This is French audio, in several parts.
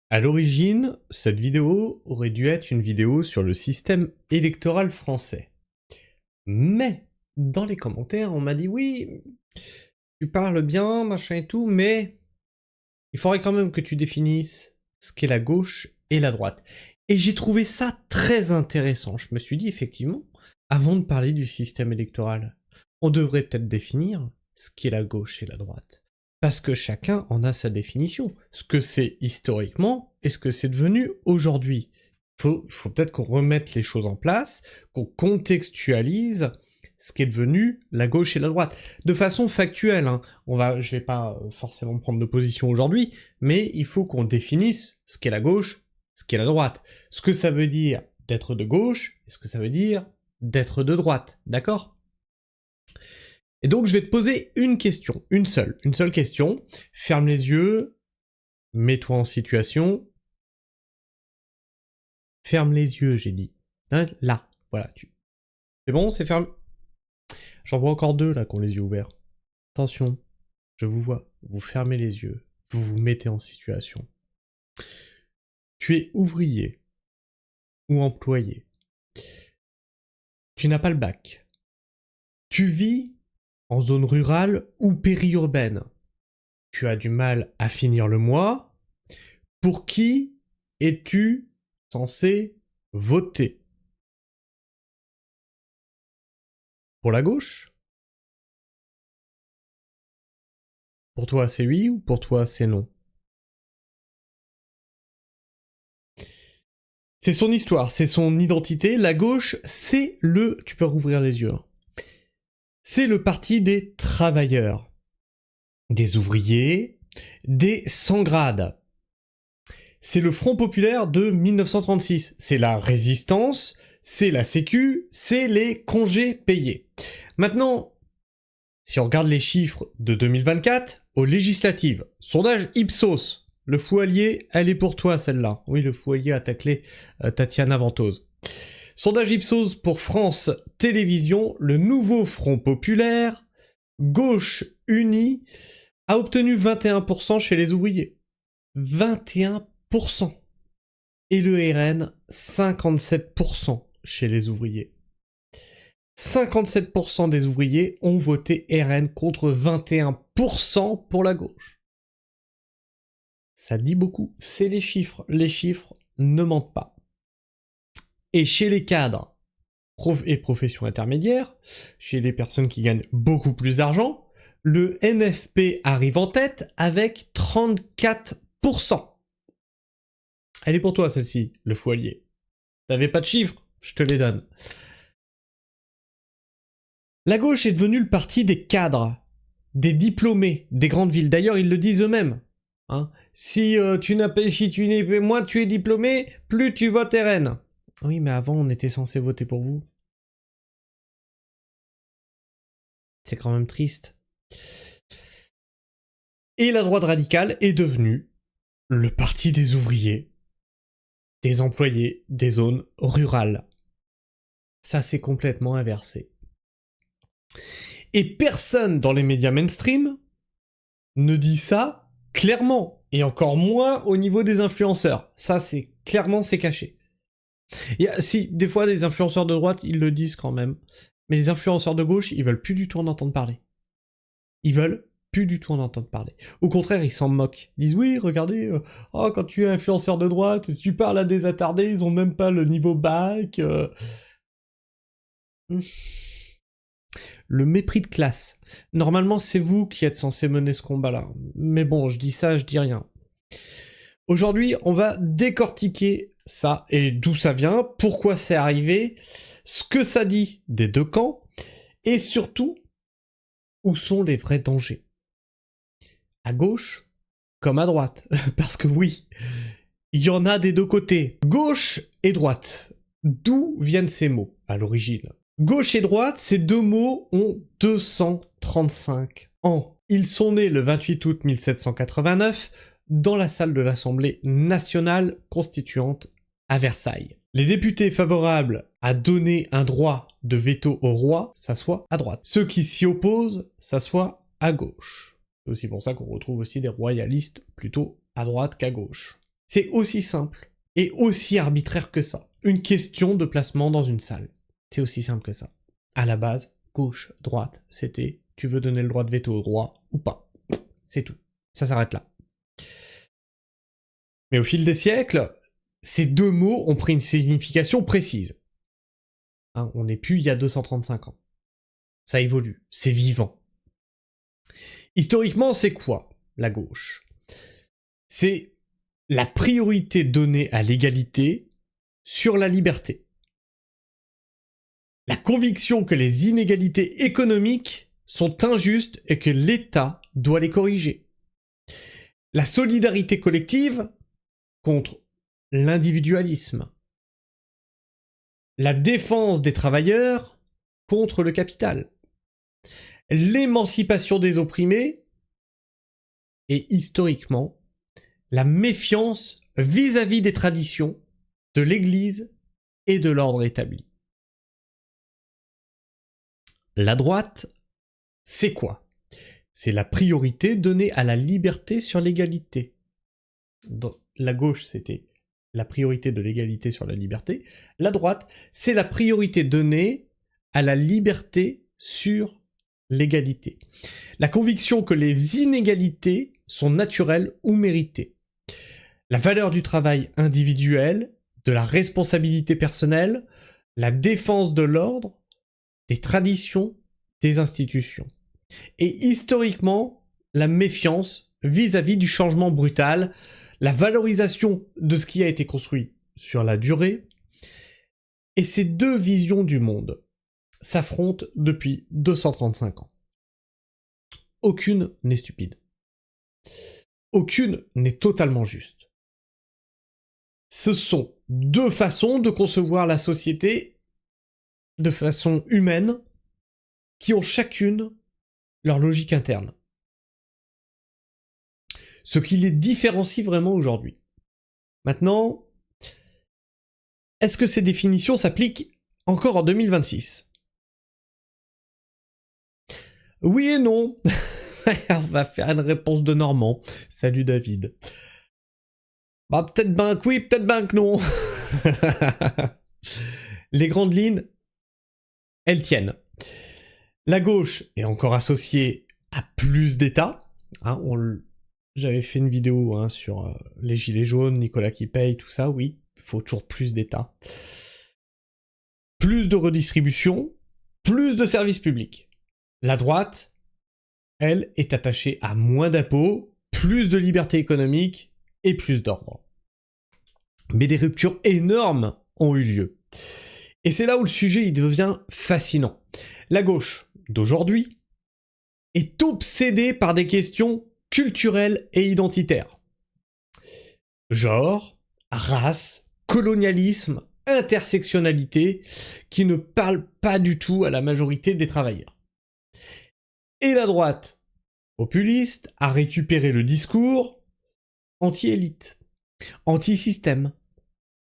À l'origine, cette vidéo aurait dû être une vidéo sur le système électoral français. Mais, dans les commentaires, on m'a dit oui, tu parles bien, machin et tout, mais il faudrait quand même que tu définisses ce qu'est la gauche et la droite. Et j'ai trouvé ça très intéressant. Je me suis dit effectivement, avant de parler du système électoral, on devrait peut-être définir ce qu'est la gauche et la droite. Parce que chacun en a sa définition. Ce que c'est historiquement et ce que c'est devenu aujourd'hui. Il faut peut-être qu'on remette les choses en place, qu'on contextualise ce qu'est devenu la gauche et la droite. De façon factuelle, hein. Je vais pas forcément prendre de position aujourd'hui, mais il faut qu'on définisse ce qu'est la gauche, ce qu'est la droite. Ce que ça veut dire d'être de gauche, et ce que ça veut dire d'être de droite, d'accord ? Et donc je vais te poser une question, une seule question. Ferme les yeux, mets-toi en situation. Ferme les yeux, j'ai dit. Hein, là, voilà. C'est bon, c'est fermé. J'en vois encore deux là qui ont les yeux ouverts. Attention, je vous vois. Vous fermez les yeux, vous vous mettez en situation. Tu es ouvrier ou employé. Tu n'as pas le bac. Tu vis en zone rurale ou périurbaine. Tu as du mal à finir le mois. Pour qui es-tu censé voter ? Pour la gauche ? Pour toi c'est oui ou pour toi c'est non ? C'est son histoire, c'est son identité. La gauche, c'est le... Tu peux rouvrir les yeux. C'est le parti des travailleurs, des ouvriers, des sans-grades. C'est le Front populaire de 1936. C'est la résistance, c'est la sécu, c'est les congés payés. Maintenant, si on regarde les chiffres de 2024, aux législatives, sondage Ipsos, le fou allié, elle est pour toi celle-là. Oui, le fou allié a taclé Tatiana Ventose. Sondage Ipsos pour France Télévisions, le nouveau Front populaire, gauche unie, a obtenu 21% chez les ouvriers. 21%. Et le RN, 57% chez les ouvriers. 57% des ouvriers ont voté RN contre 21% pour la gauche. Ça dit beaucoup, c'est les chiffres ne mentent pas. Et chez les cadres et professions intermédiaires, chez les personnes qui gagnent beaucoup plus d'argent, le NFP arrive en tête avec 34%. Elle est pour toi celle-ci, le fou allié. T'avais pas de chiffres ? Je te les donne. La gauche est devenue le parti des cadres, des diplômés des grandes villes. D'ailleurs, ils le disent eux-mêmes. Hein, si moins tu es diplômé, plus tu votes RN. Oui, mais avant, on était censé voter pour vous. C'est quand même triste. Et la droite radicale est devenue le parti des ouvriers, des employés des zones rurales. Ça s'est complètement inversé. Et personne dans les médias mainstream ne dit ça clairement, et encore moins au niveau des influenceurs. Ça, c'est caché. Si, des fois, des influenceurs de droite, ils le disent quand même, mais les influenceurs de gauche, ils veulent plus du tout en entendre parler. Ils veulent plus du tout en entendre parler. Au contraire, ils s'en moquent. Ils disent oui, regardez, quand tu es influenceur de droite, tu parles à des attardés, ils ont même pas le niveau bac. Le mépris de classe. Normalement, c'est vous qui êtes censé mener ce combat-là. Mais bon, je dis ça, je dis rien. Aujourd'hui, on va décortiquer ça, et d'où ça vient, pourquoi c'est arrivé, ce que ça dit des deux camps, et surtout, où sont les vrais dangers. À gauche, comme à droite. Parce que oui, il y en a des deux côtés. Gauche et droite. D'où viennent ces mots, à l'origine ? Gauche et droite, ces deux mots ont 235 ans. Ils sont nés le 28 août 1789 dans la salle de l'Assemblée nationale constituante à Versailles. Les députés favorables à donner un droit de veto au roi s'assoient à droite. Ceux qui s'y opposent s'assoient à gauche. C'est aussi pour ça qu'on retrouve aussi des royalistes plutôt à droite qu'à gauche. C'est aussi simple et aussi arbitraire que ça. Une question de placement dans une salle. C'est aussi simple que ça. À la base, gauche, droite, c'était tu veux donner le droit de veto au droit ou pas. C'est tout. Ça s'arrête là. Mais au fil des siècles, ces deux mots ont pris une signification précise. Hein, on n'est plus il y a 235 ans. Ça évolue, c'est vivant. Historiquement, c'est quoi, la gauche? C'est la priorité donnée à l'égalité sur la liberté. La conviction que les inégalités économiques sont injustes et que l'État doit les corriger. La solidarité collective contre l'individualisme. La défense des travailleurs contre le capital. L'émancipation des opprimés et historiquement, la méfiance vis-à-vis des traditions, de l'Église et de l'ordre établi. La droite, c'est quoi? C'est la priorité donnée à la liberté sur l'égalité. Dans la gauche, c'était la priorité de l'égalité sur la liberté. La droite, c'est la priorité donnée à la liberté sur l'égalité. La conviction que les inégalités sont naturelles ou méritées. La valeur du travail individuel, de la responsabilité personnelle, la défense de l'ordre, des traditions, des institutions. Et historiquement, la méfiance vis-à-vis du changement brutal, la valorisation de ce qui a été construit sur la durée. Et ces deux visions du monde s'affrontent depuis 235 ans. Aucune n'est stupide. Aucune n'est totalement juste. Ce sont deux façons de concevoir la société de façon humaine qui ont chacune leur logique interne. Ce qui les différencie vraiment aujourd'hui. Maintenant, est-ce que ces définitions s'appliquent encore en 2026 ? Oui et non. On va faire une réponse de Normand. Salut David. Bah peut-être ben que oui, peut-être ben que non. Les grandes lignes, elles tiennent. La gauche est encore associée à plus d'État. Hein, j'avais fait une vidéo sur les gilets jaunes, Nicolas qui paye, tout ça, oui. Il faut toujours plus d'État. Plus de redistribution, plus de services publics. La droite, elle, est attachée à moins d'impôts, plus de liberté économique et plus d'ordre. Mais des ruptures énormes ont eu lieu. Et c'est là où le sujet il devient fascinant. La gauche d'aujourd'hui est obsédée par des questions culturelles et identitaires. Genre, race, colonialisme, intersectionnalité, qui ne parlent pas du tout à la majorité des travailleurs. Et la droite populiste a récupéré le discours anti-élite, anti-système,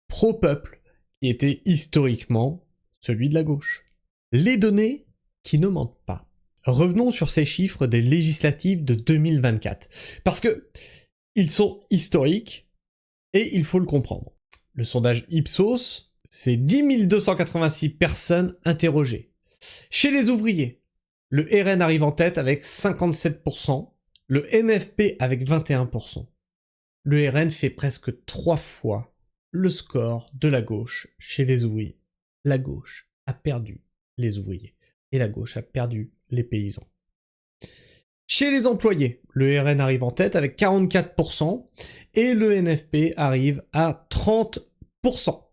pro-peuple, qui était historiquement celui de la gauche. Les données qui ne mentent pas. Revenons sur ces chiffres des législatives de 2024, parce que ils sont historiques et il faut le comprendre. Le sondage Ipsos, c'est 10 286 personnes interrogées. Chez les ouvriers, le RN arrive en tête avec 57%, le NFP avec 21%. Le RN fait presque 3 fois le score de la gauche chez les ouvriers. La gauche a perdu les ouvriers et la gauche a perdu les paysans. Chez les employés, le RN arrive en tête avec 44% et le NFP arrive à 30%.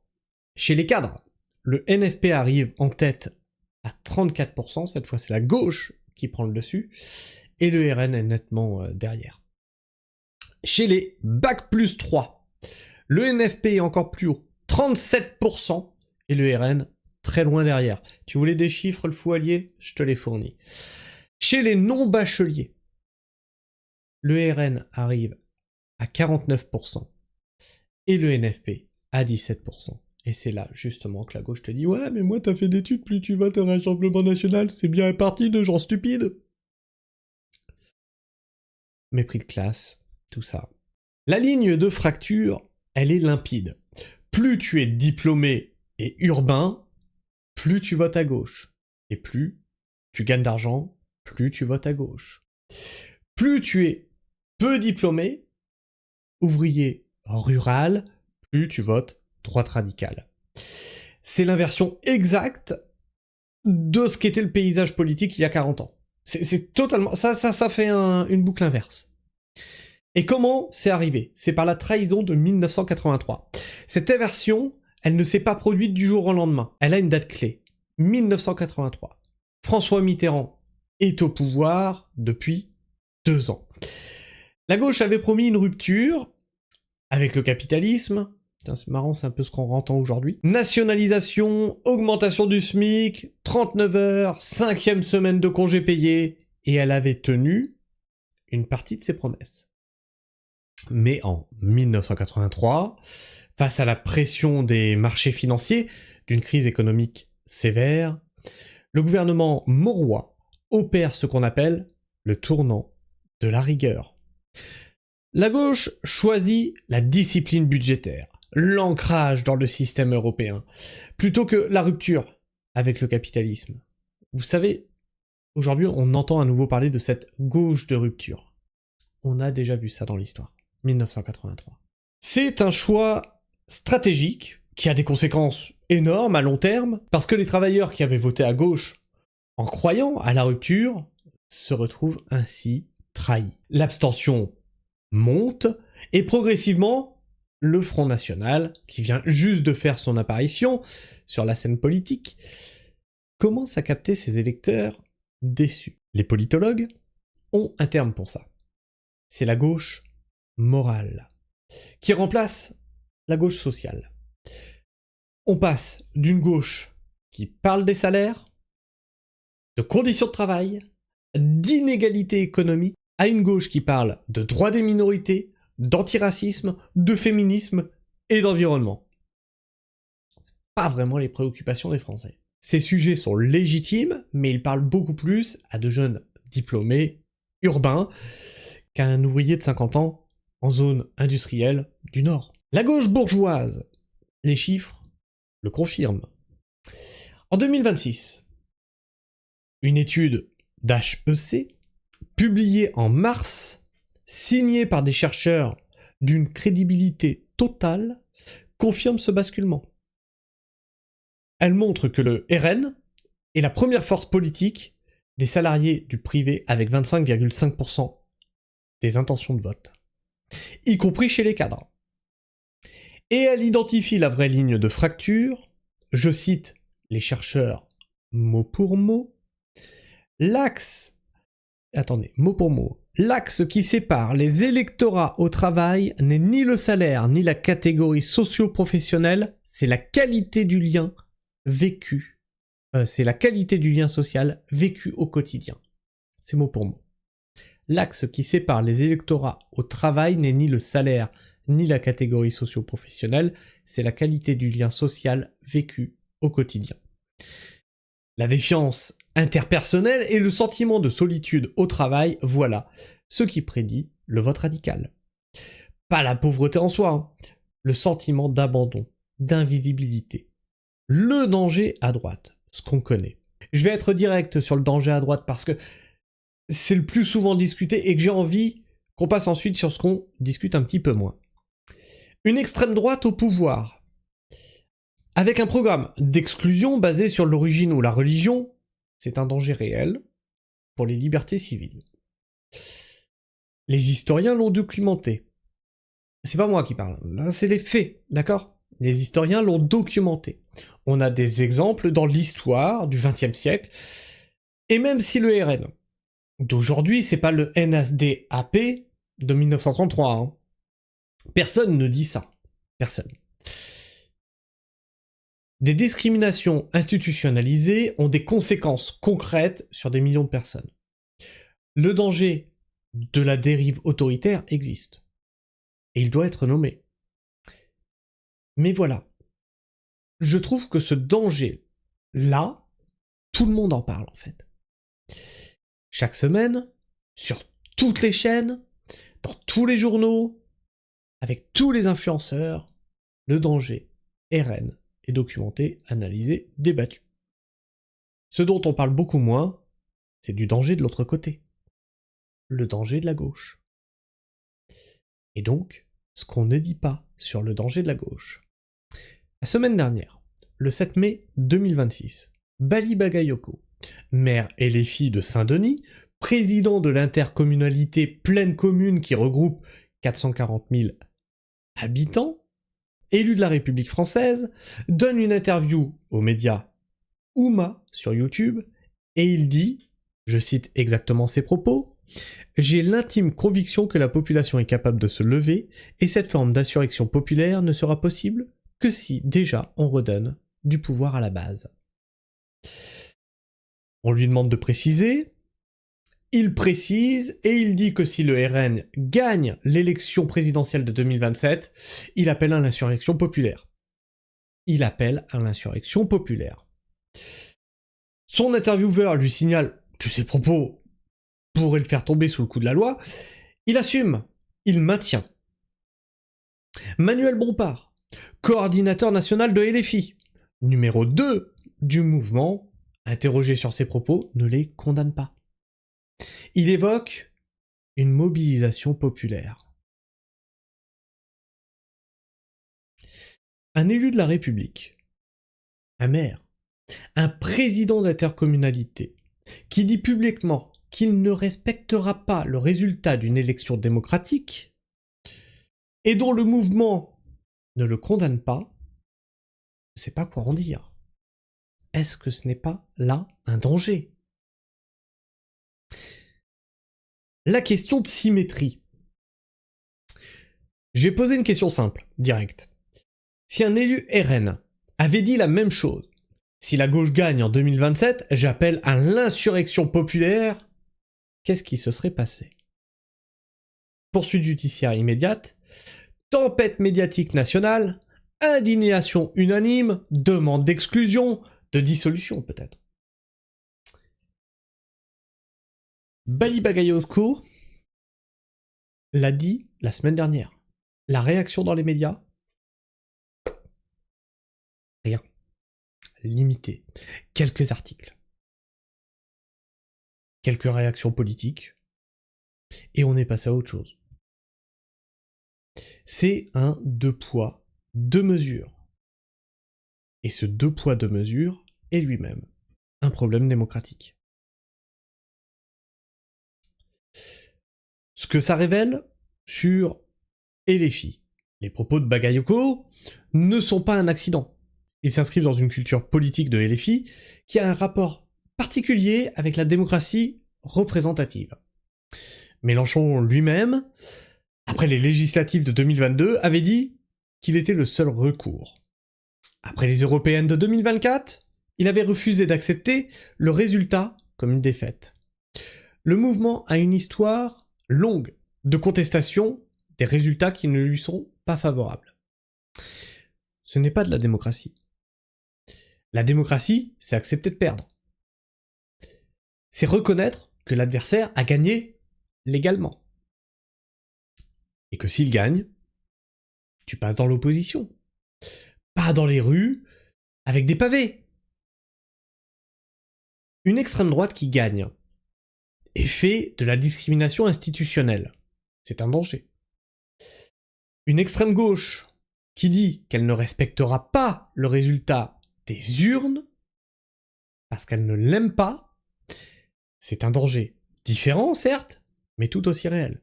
Chez les cadres, le NFP arrive en tête à 34%, cette fois c'est la gauche qui prend le dessus, et le RN est nettement derrière. Chez les Bac plus 3, le NFP est encore plus haut, 37%, et le RN très loin derrière. Tu voulais des chiffres, le fou allié ? Je te les fournis. Chez les non-bacheliers, le RN arrive à 49% et le NFP à 17%. Et c'est là, justement, que la gauche te dit « Ouais, mais moi, t'as fait d'études, plus tu votes au Rassemblement National, c'est bien un parti de gens stupides !» Mépris de classe, tout ça. La ligne de fracture elle est limpide. Plus tu es diplômé et urbain, plus tu votes à gauche. Et plus tu gagnes d'argent, plus tu votes à gauche. Plus tu es peu diplômé, ouvrier rural, plus tu votes droite radicale. C'est l'inversion exacte de ce qu'était le paysage politique il y a 40 ans. C'est totalement... Ça fait une boucle inverse. Et comment c'est arrivé? C'est par la trahison de 1983. Cette inversion, elle ne s'est pas produite du jour au lendemain. Elle a une date clé. 1983. François Mitterrand est au pouvoir depuis 2 ans. La gauche avait promis une rupture avec le capitalisme. Putain, c'est marrant, c'est un peu ce qu'on entend aujourd'hui. Nationalisation, augmentation du SMIC, 39 heures, 5e semaine de congés payés, et elle avait tenu une partie de ses promesses. Mais en 1983, face à la pression des marchés financiers, d'une crise économique sévère, le gouvernement Mauroy opère ce qu'on appelle le tournant de la rigueur. La gauche choisit la discipline budgétaire, l'ancrage dans le système européen, plutôt que la rupture avec le capitalisme. Vous savez, aujourd'hui on entend à nouveau parler de cette gauche de rupture. On a déjà vu ça dans l'histoire. 1983. C'est un choix stratégique qui a des conséquences énormes à long terme, parce que les travailleurs qui avaient voté à gauche en croyant à la rupture se retrouvent ainsi trahis. L'abstention monte, et progressivement, le Front National, qui vient juste de faire son apparition sur la scène politique, commence à capter ses électeurs déçus. Les politologues ont un terme pour ça. C'est la gauche morale, qui remplace la gauche sociale. On passe d'une gauche qui parle des salaires, de conditions de travail, d'inégalité économique, à une gauche qui parle de droits des minorités, d'antiracisme, de féminisme et d'environnement. C'est pas vraiment les préoccupations des Français. Ces sujets sont légitimes, mais ils parlent beaucoup plus à de jeunes diplômés, urbains, qu'à un ouvrier de 50 ans en zone industrielle du Nord. La gauche bourgeoise, les chiffres le confirment. En 2026, une étude d'HEC, publiée en mars, signée par des chercheurs d'une crédibilité totale, confirme ce basculement. Elle montre que le RN est la première force politique des salariés du privé avec 25,5% des intentions de vote, y compris chez les cadres. Et elle identifie la vraie ligne de fracture, je cite les chercheurs mot pour mot, mot pour mot, l'axe qui sépare les électorats au travail n'est ni le salaire ni la catégorie socio-professionnelle, c'est la qualité du lien vécu. C'est la qualité du lien social vécu au quotidien. C'est mot pour mot. L'axe qui sépare les électorats au travail n'est ni le salaire ni la catégorie socio-professionnelle, c'est la qualité du lien social vécu au quotidien. La défiance interpersonnelle et le sentiment de solitude au travail, voilà ce qui prédit le vote radical. Pas la pauvreté en soi, hein. Le sentiment d'abandon, d'invisibilité. Le danger à droite, ce qu'on connaît. Je vais être direct sur le danger à droite parce que c'est le plus souvent discuté et que j'ai envie qu'on passe ensuite sur ce qu'on discute un petit peu moins. Une extrême droite au pouvoir, avec un programme d'exclusion basé sur l'origine ou la religion, c'est un danger réel pour les libertés civiles. Les historiens l'ont documenté. C'est pas moi qui parle, là c'est les faits, d'accord ? Les historiens l'ont documenté. On a des exemples dans l'histoire du XXe siècle, et même si le RN d'aujourd'hui, c'est pas le NSDAP de 1933, hein. Personne ne dit ça. Personne. Des discriminations institutionnalisées ont des conséquences concrètes sur des millions de personnes. Le danger de la dérive autoritaire existe. Et il doit être nommé. Mais voilà. Je trouve que ce danger-là, tout le monde en parle en fait. Chaque semaine, sur toutes les chaînes, dans tous les journaux, avec tous les influenceurs, le danger RN est documenté, analysé, débattu. Ce dont on parle beaucoup moins, c'est du danger de l'autre côté. Le danger de la gauche. Et donc, ce qu'on ne dit pas sur le danger de la gauche. La semaine dernière, le 7 mai 2026, Bali Bagayoko, maire LFI de Saint-Denis, président de l'intercommunalité Pleine Commune qui regroupe 440 000 habitants, élu de la République française, donne une interview aux médias Ouma sur YouTube, et il dit, je cite exactement ses propos, « J'ai l'intime conviction que la population est capable de se lever, et cette forme d'insurrection populaire ne sera possible que si déjà on redonne du pouvoir à la base. » On lui demande de préciser, il précise, et il dit que si le RN gagne l'élection présidentielle de 2027, il appelle à l'insurrection populaire. Il appelle à l'insurrection populaire. Son intervieweur lui signale que ses propos pourraient le faire tomber sous le coup de la loi. Il assume, il maintient. Manuel Bompard, coordinateur national de LFI, numéro 2 du mouvement, interrogé sur ses propos, ne les condamne pas. Il évoque une mobilisation populaire. Un élu de la République, un maire, un président d'intercommunalité, qui dit publiquement qu'il ne respectera pas le résultat d'une élection démocratique, et dont le mouvement ne le condamne pas, je ne sais pas quoi en dire. Est-ce que ce n'est pas là un danger ? La question de symétrie. J'ai posé une question simple, directe. Si un élu RN avait dit la même chose, si la gauche gagne en 2027, j'appelle à l'insurrection populaire, qu'est-ce qui se serait passé ? Poursuite judiciaire immédiate, tempête médiatique nationale, indignation unanime, demande d'exclusion, de dissolution peut-être. Bali Bagayoko l'a dit la semaine dernière. La réaction dans les médias ? Rien. Limité. Quelques articles. Quelques réactions politiques. Et on est passé à autre chose. C'est un 2 poids, 2 mesures. Et ce 2 poids, 2 mesures est lui-même un problème démocratique. Ce que ça révèle sur LFI, les propos de Bagayoko ne sont pas un accident. Ils s'inscrivent dans une culture politique de LFI qui a un rapport particulier avec la démocratie représentative. Mélenchon lui-même, après les législatives de 2022, avait dit qu'il était le seul recours. Après les européennes de 2024, il avait refusé d'accepter le résultat comme une défaite. Le mouvement a une histoire longue de contestation des résultats qui ne lui sont pas favorables. Ce n'est pas de la démocratie. La démocratie, c'est accepter de perdre. C'est reconnaître que l'adversaire a gagné légalement. Et que s'il gagne, tu passes dans l'opposition. Pas dans les rues, avec des pavés. Une extrême droite qui gagne et fait de la discrimination institutionnelle. C'est un danger. Une extrême gauche qui dit qu'elle ne respectera pas le résultat des urnes parce qu'elle ne l'aime pas, c'est un danger. Différent, certes, mais tout aussi réel.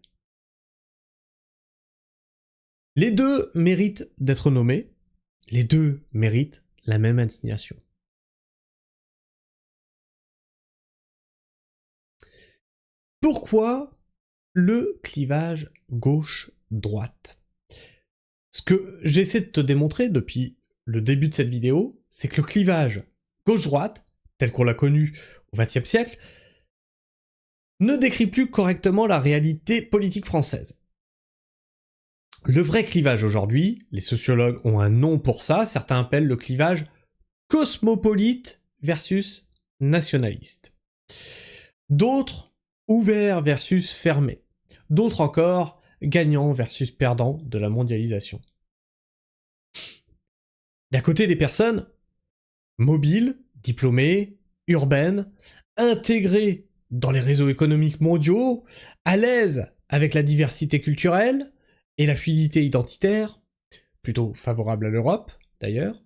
Les deux méritent d'être nommés, les deux méritent la même indignation. Pourquoi le clivage gauche-droite ? Ce que j'essaie de te démontrer depuis le début de cette vidéo, c'est que le clivage gauche-droite, tel qu'on l'a connu au XXe siècle, ne décrit plus correctement la réalité politique française. Le vrai clivage aujourd'hui, les sociologues ont un nom pour ça, certains appellent le clivage cosmopolite versus nationaliste. D'autres, ouvert versus fermé. D'autres encore, gagnant versus perdant de la mondialisation. D'à côté des personnes mobiles, diplômées, urbaines, intégrées dans les réseaux économiques mondiaux, à l'aise avec la diversité culturelle et la fluidité identitaire, plutôt favorable à l'Europe d'ailleurs,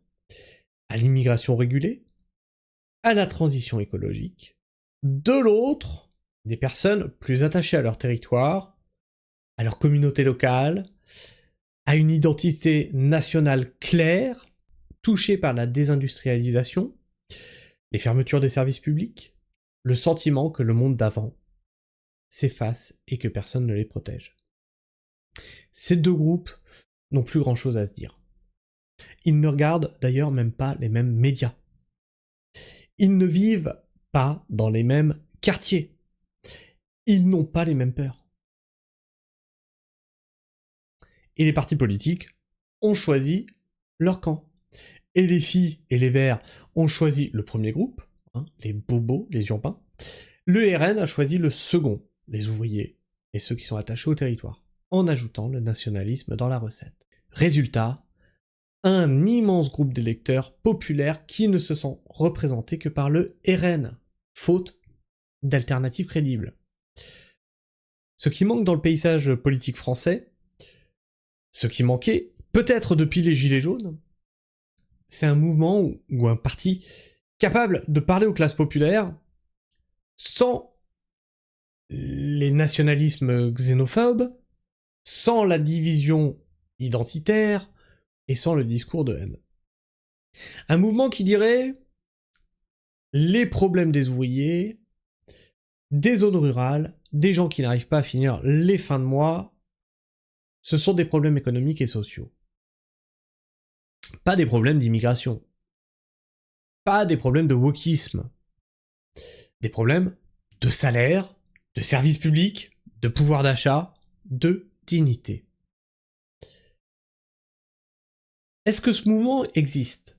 à l'immigration régulée, à la transition écologique. De l'autre, des personnes plus attachées à leur territoire, à leur communauté locale, à une identité nationale claire, touchée par la désindustrialisation, les fermetures des services publics, le sentiment que le monde d'avant s'efface et que personne ne les protège. Ces deux groupes n'ont plus grand-chose à se dire. Ils ne regardent d'ailleurs même pas les mêmes médias. Ils ne vivent pas dans les mêmes quartiers. Ils n'ont pas les mêmes peurs. Et les partis politiques ont choisi leur camp. Et les filles et les verts ont choisi le premier groupe, les bobos, les urbains. Le RN a choisi le second, les ouvriers et ceux qui sont attachés au territoire, en ajoutant le nationalisme dans la recette. Résultat, un immense groupe d'électeurs populaires qui ne se sont représentés que par le RN, faute d'alternatives crédibles. Ce qui manque dans le paysage politique français, ce qui manquait peut-être depuis les Gilets jaunes, c'est un mouvement ou un parti capable de parler aux classes populaires sans les nationalismes xénophobes, sans la division identitaire et sans le discours de haine. Un mouvement qui dirait les problèmes des ouvriers, des zones rurales, des gens qui n'arrivent pas à finir les fins de mois, ce sont des problèmes économiques et sociaux. Pas des problèmes d'immigration. Pas des problèmes de wokisme. Des problèmes de salaire, de services publics, de pouvoir d'achat, de dignité. Est-ce que ce mouvement existe ?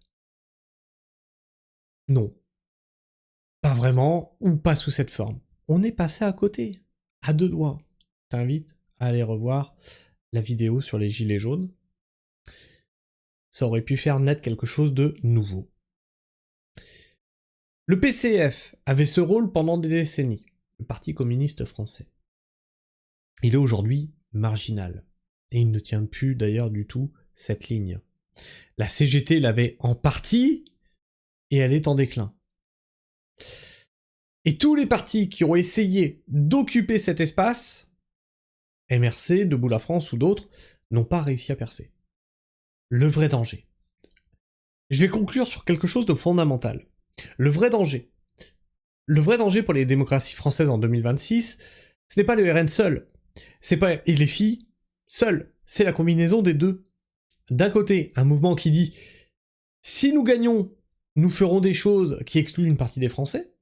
Non. Pas vraiment, ou pas sous cette forme. On est passé à côté, à deux doigts. Je t'invite à aller revoir la vidéo sur les gilets jaunes. Ça aurait pu faire naître quelque chose de nouveau. Le PCF avait ce rôle pendant des décennies, le Parti communiste français. Il est aujourd'hui marginal, et il ne tient plus d'ailleurs du tout cette ligne. La CGT l'avait en partie, et elle est en déclin. Et tous les partis qui ont essayé d'occuper cet espace, MRC, Debout la France ou d'autres, n'ont pas réussi à percer. Le vrai danger. Je vais conclure sur quelque chose de fondamental. Le vrai danger pour les démocraties françaises en 2026, ce n'est pas le RN seul, c'est pas et les filles seules, c'est la combinaison des deux. D'un côté, un mouvement qui dit « si nous gagnons, nous ferons des choses qui excluent une partie des Français »,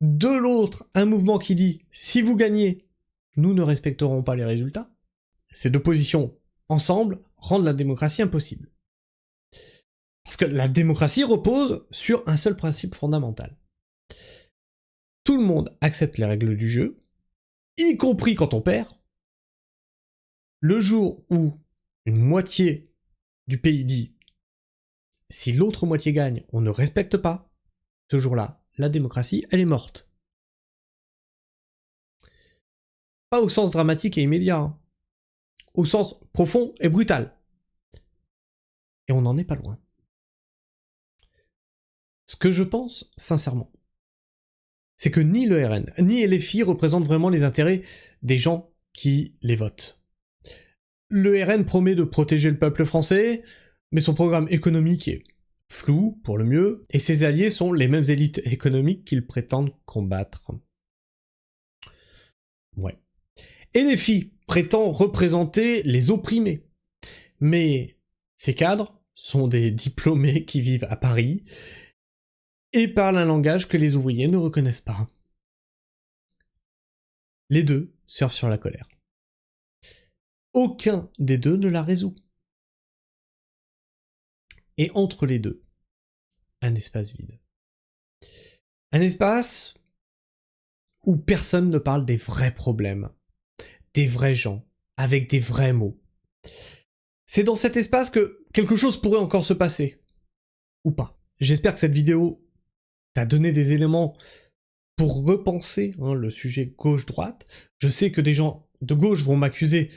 de l'autre, un mouvement qui dit « si vous gagnez, nous ne respecterons pas les résultats ». Ces deux positions, ensemble, rendent la démocratie impossible. Parce que la démocratie repose sur un seul principe fondamental. Tout le monde accepte les règles du jeu, y compris quand on perd. Le jour où une moitié du pays dit « si l'autre moitié gagne, on ne respecte pas », ce jour-là, la démocratie, elle est morte. Pas au sens dramatique et immédiat, au sens profond et brutal. Et on n'en est pas loin. Ce que je pense, sincèrement, c'est que ni le RN, ni LFI représentent vraiment les intérêts des gens qui les votent. Le RN promet de protéger le peuple français, mais son programme économique est flou, pour le mieux, et ses alliés sont les mêmes élites économiques qu'ils prétendent combattre. Ouais. LFI prétend représenter les opprimés, mais ces cadres sont des diplômés qui vivent à Paris, et parlent un langage que les ouvriers ne reconnaissent pas. Les deux surfent sur la colère. Aucun des deux ne la résout. Et entre les deux, un espace vide. Un espace où personne ne parle des vrais problèmes, des vrais gens, avec des vrais mots. C'est dans cet espace que quelque chose pourrait encore se passer. Ou pas. J'espère que cette vidéo t'a donné des éléments pour repenser le sujet gauche-droite. Je sais que des gens de gauche vont m'accuser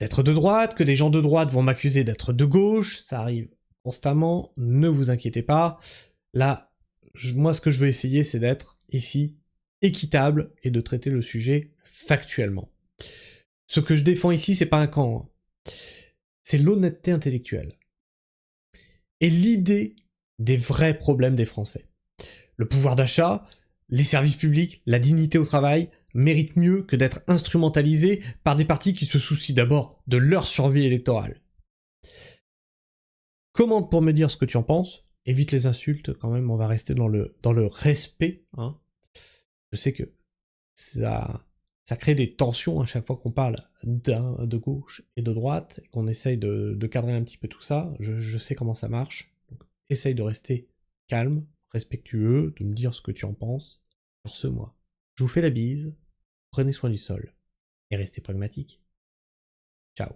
d'être de droite, que des gens de droite vont m'accuser d'être de gauche, ça arrive constamment, ne vous inquiétez pas. Là, moi ce que je veux essayer, c'est d'être ici équitable et de traiter le sujet factuellement. Ce que je défends ici, c'est pas un camp, c'est l'honnêteté intellectuelle. Et l'idée des vrais problèmes des Français. Le pouvoir d'achat, les services publics, la dignité au travail méritent mieux que d'être instrumentalisés par des partis qui se soucient d'abord de leur survie électorale. Commente pour me dire ce que tu en penses, évite les insultes quand même, on va rester dans le respect. Je sais que ça crée des tensions à chaque fois qu'on parle de gauche et de droite, et qu'on essaye de cadrer un petit peu tout ça, je sais comment ça marche, donc essaye de rester calme, respectueux, de me dire ce que tu en penses. Sur ce, moi, je vous fais la bise, prenez soin du sol, et restez pragmatique. Ciao.